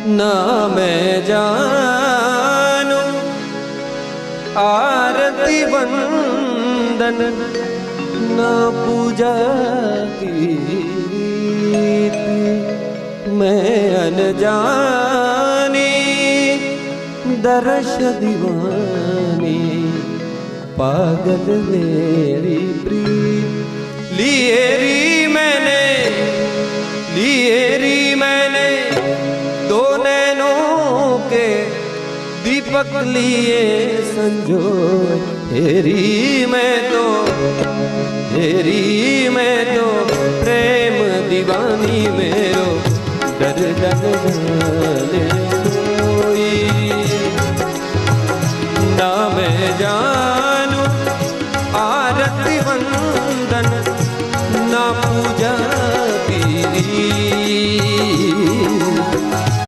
ना मैं जानू आरती वंदन ना पूजा गीत, मैं अनजानी दर्श दीवानी पागल मेरी प्रीत। लिए री मैंने दो नैनों के दीपक लिए संजो, हेरी मैं तो प्रेम दीवानी मेरो डर जाने कोई ना मैं जान